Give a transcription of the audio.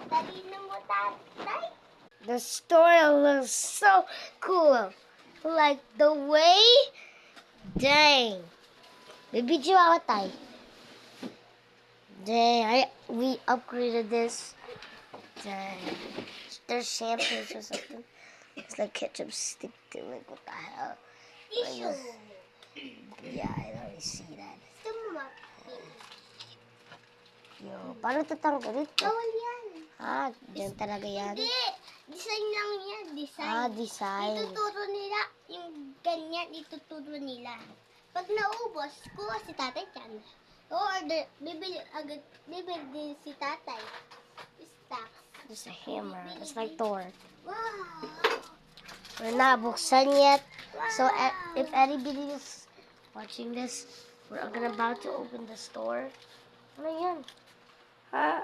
Talino mo, tatay. The store looks so cool. Like the way, dang. Bibidyo ako, tay. Dang, we upgraded this. Dang. There's shampoos or something. It's like ketchup stick to it. What the hell? Tissue. Yeah, I already see that. Gusto mo ma? Yo, paano tatanggal ito? Bawal yan. Ah, dyan talaga yan. Hindi. Design lang yan. Design. Ah, design. Ituturo nila. Yung ganyan, ituturo nila. Pag naubos, kuha si tatay dyan. Order, bibili din si tatay. Stocks. Just a hammer. It's like Thor. Wow! We're not buksan yet. So if anybody is watching this, we're about to open the store. Ano yan? Ha?